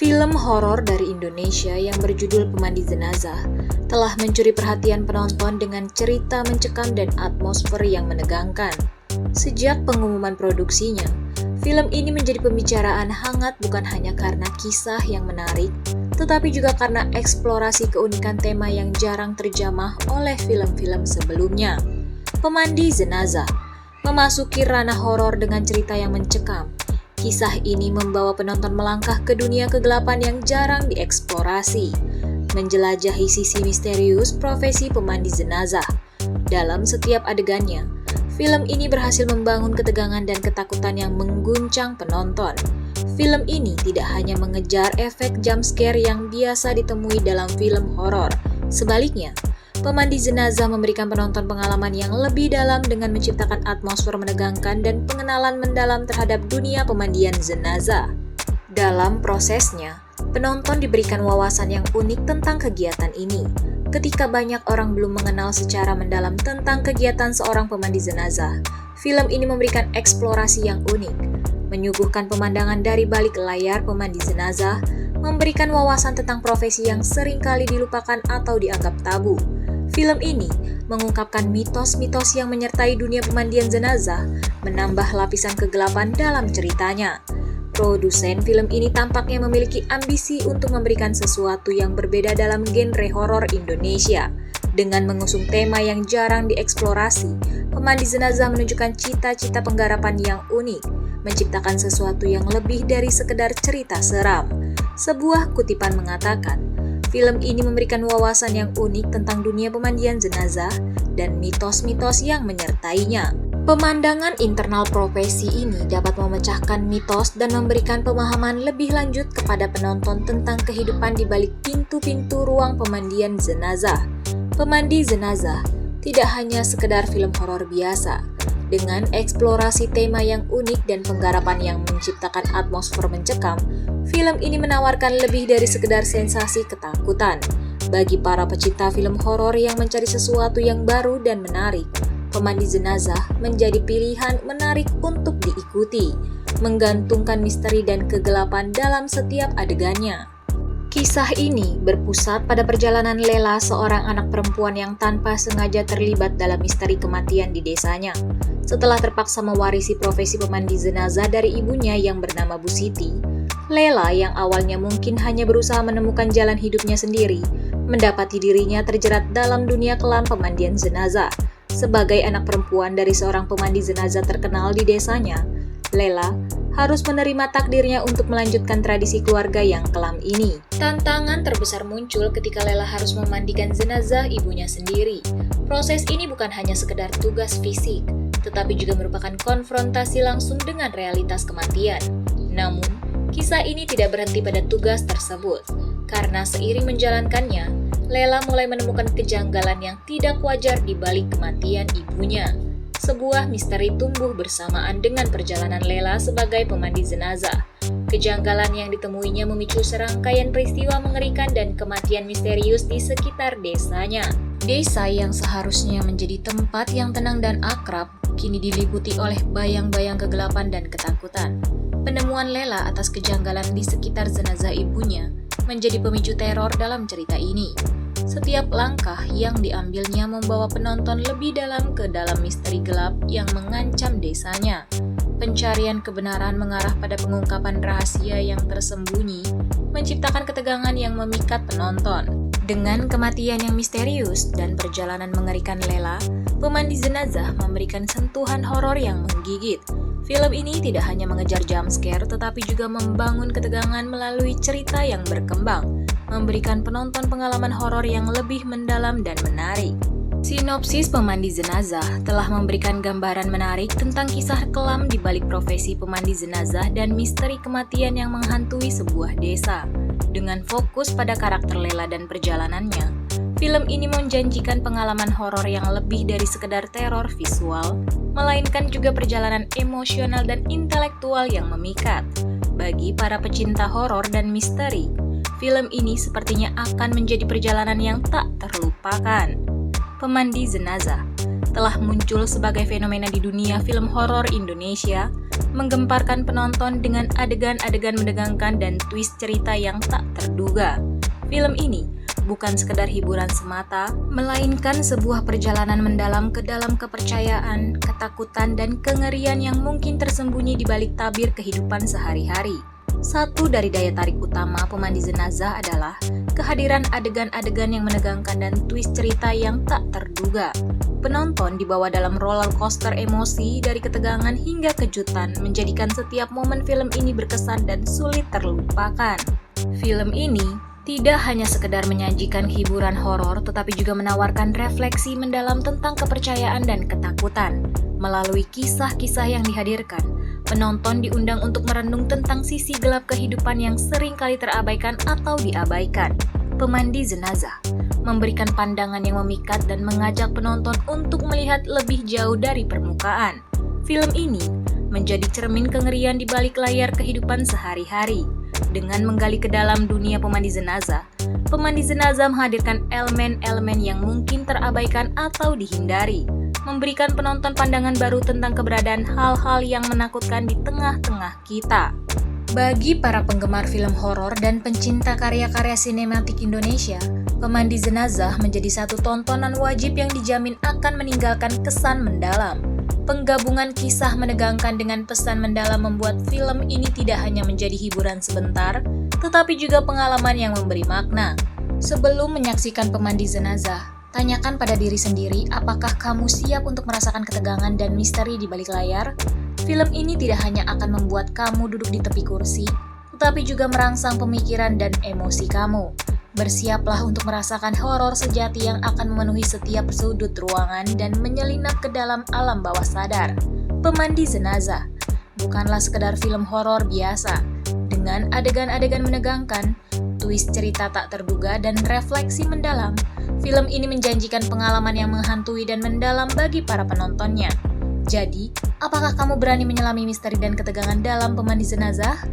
Film horor dari Indonesia yang berjudul Pemandi Jenazah telah mencuri perhatian penonton dengan cerita mencekam dan atmosfer yang menegangkan. Sejak pengumuman produksinya, film ini menjadi pembicaraan hangat bukan hanya karena kisah yang menarik, tetapi juga karena eksplorasi keunikan tema yang jarang terjamah oleh film-film sebelumnya. Pemandi Jenazah memasuki ranah horor dengan cerita yang mencekam. Kisah ini membawa penonton melangkah ke dunia kegelapan yang jarang dieksplorasi, menjelajahi sisi misterius profesi pemandi jenazah. Dalam setiap adegannya, film ini berhasil membangun ketegangan dan ketakutan yang mengguncang penonton. Film ini tidak hanya mengejar efek jump scare yang biasa ditemui dalam film horor. Sebaliknya, Pemandi Jenazah memberikan penonton pengalaman yang lebih dalam dengan menciptakan atmosfer menegangkan dan pengenalan mendalam terhadap dunia pemandian jenazah. Dalam prosesnya, penonton diberikan wawasan yang unik tentang kegiatan ini. Ketika banyak orang belum mengenal secara mendalam tentang kegiatan seorang pemandi jenazah, film ini memberikan eksplorasi yang unik, menyuguhkan pemandangan dari balik layar pemandi jenazah, memberikan wawasan tentang profesi yang seringkali dilupakan atau dianggap tabu. Film ini mengungkapkan mitos-mitos yang menyertai dunia pemandian jenazah, menambah lapisan kegelapan dalam ceritanya. Produsen film ini tampaknya memiliki ambisi untuk memberikan sesuatu yang berbeda dalam genre horor Indonesia. Dengan mengusung tema yang jarang dieksplorasi, Pemandi Jenazah menunjukkan cita-cita penggarapan yang unik, menciptakan sesuatu yang lebih dari sekedar cerita seram. Sebuah kutipan mengatakan, film ini memberikan wawasan yang unik tentang dunia pemandian jenazah dan mitos-mitos yang menyertainya. Pemandangan internal profesi ini dapat memecahkan mitos dan memberikan pemahaman lebih lanjut kepada penonton tentang kehidupan di balik pintu-pintu ruang pemandian jenazah. Pemandi Jenazah tidak hanya sekedar film horor biasa. Dengan eksplorasi tema yang unik dan penggarapan yang menciptakan atmosfer mencekam, film ini menawarkan lebih dari sekedar sensasi ketakutan. Bagi para pecinta film horor yang mencari sesuatu yang baru dan menarik, Pemandi Jenazah menjadi pilihan menarik untuk diikuti, menggantungkan misteri dan kegelapan dalam setiap adegannya. Kisah ini berpusat pada perjalanan Lela, seorang anak perempuan yang tanpa sengaja terlibat dalam misteri kematian di desanya. Setelah terpaksa mewarisi profesi pemandi jenazah dari ibunya yang bernama Bu Siti, Lela yang awalnya mungkin hanya berusaha menemukan jalan hidupnya sendiri, mendapati dirinya terjerat dalam dunia kelam pemandian jenazah. Sebagai anak perempuan dari seorang pemandi jenazah terkenal di desanya, Lela harus menerima takdirnya untuk melanjutkan tradisi keluarga yang kelam ini. Tantangan terbesar muncul ketika Lela harus memandikan jenazah ibunya sendiri. Proses ini bukan hanya sekedar tugas fisik, tetapi juga merupakan konfrontasi langsung dengan realitas kematian. Namun, kisah ini tidak berhenti pada tugas tersebut, karena seiring menjalankannya, Lela mulai menemukan kejanggalan yang tidak wajar di balik kematian ibunya. Sebuah misteri tumbuh bersamaan dengan perjalanan Lela sebagai pemandi jenazah. Kejanggalan yang ditemuinya memicu serangkaian peristiwa mengerikan dan kematian misterius di sekitar desanya. Desa yang seharusnya menjadi tempat yang tenang dan akrab, kini diliputi oleh bayang-bayang kegelapan dan ketakutan. Penemuan Lela atas kejanggalan di sekitar jenazah ibunya menjadi pemicu teror dalam cerita ini. Setiap langkah yang diambilnya membawa penonton lebih dalam ke dalam misteri gelap yang mengancam desanya. Pencarian kebenaran mengarah pada pengungkapan rahasia yang tersembunyi, menciptakan ketegangan yang memikat penonton. Dengan kematian yang misterius dan perjalanan mengerikan Lela, Pemandi Jenazah memberikan sentuhan horor yang menggigit. Film ini tidak hanya mengejar jump scare, tetapi juga membangun ketegangan melalui cerita yang berkembang, memberikan penonton pengalaman horor yang lebih mendalam dan menarik. Sinopsis Pemandi Jenazah telah memberikan gambaran menarik tentang kisah kelam di balik profesi pemandi jenazah dan misteri kematian yang menghantui sebuah desa. Dengan fokus pada karakter Lela dan perjalanannya, film ini menjanjikan pengalaman horor yang lebih dari sekedar teror visual, melainkan juga perjalanan emosional dan intelektual yang memikat. Bagi para pecinta horor dan misteri, film ini sepertinya akan menjadi perjalanan yang tak terlupakan. Pemandi Jenazah telah muncul sebagai fenomena di dunia film horor Indonesia, menggemparkan penonton dengan adegan-adegan menegangkan dan twist cerita yang tak terduga. Film ini bukan sekedar hiburan semata, melainkan sebuah perjalanan mendalam ke dalam kepercayaan, ketakutan, dan kengerian yang mungkin tersembunyi di balik tabir kehidupan sehari-hari. Satu dari daya tarik utama Pemandi Jenazah adalah kehadiran adegan-adegan yang menegangkan dan twist cerita yang tak terduga. Penonton dibawa dalam roller coaster emosi dari ketegangan hingga kejutan, menjadikan setiap momen film ini berkesan dan sulit terlupakan. Film ini tidak hanya sekedar menyajikan hiburan horor, tetapi juga menawarkan refleksi mendalam tentang kepercayaan dan ketakutan. Melalui kisah-kisah yang dihadirkan, penonton diundang untuk merenung tentang sisi gelap kehidupan yang sering kali terabaikan atau diabaikan. Pemandi Jenazah memberikan pandangan yang memikat dan mengajak penonton untuk melihat lebih jauh dari permukaan. Film ini menjadi cermin kengerian di balik layar kehidupan sehari-hari. Dengan menggali ke dalam dunia Pemandi Jenazah menghadirkan elemen-elemen yang mungkin terabaikan atau dihindari, memberikan penonton pandangan baru tentang keberadaan hal-hal yang menakutkan di tengah-tengah kita. Bagi para penggemar film horor dan pencinta karya-karya sinematik Indonesia, Pemandi Jenazah menjadi satu tontonan wajib yang dijamin akan meninggalkan kesan mendalam. Penggabungan kisah menegangkan dengan pesan mendalam membuat film ini tidak hanya menjadi hiburan sebentar, tetapi juga pengalaman yang memberi makna. Sebelum menyaksikan Pemandi Jenazah, tanyakan pada diri sendiri apakah kamu siap untuk merasakan ketegangan dan misteri di balik layar. Film ini tidak hanya akan membuat kamu duduk di tepi kursi, tetapi juga merangsang pemikiran dan emosi kamu. Bersiaplah untuk merasakan horor sejati yang akan memenuhi setiap sudut ruangan dan menyelinap ke dalam alam bawah sadar. Pemandi Jenazah bukanlah sekedar film horor biasa. Dengan adegan-adegan menegangkan, twist cerita tak terduga, dan refleksi mendalam, film ini menjanjikan pengalaman yang menghantui dan mendalam bagi para penontonnya. Jadi, apakah kamu berani menyelami misteri dan ketegangan dalam Pemandi Jenazah?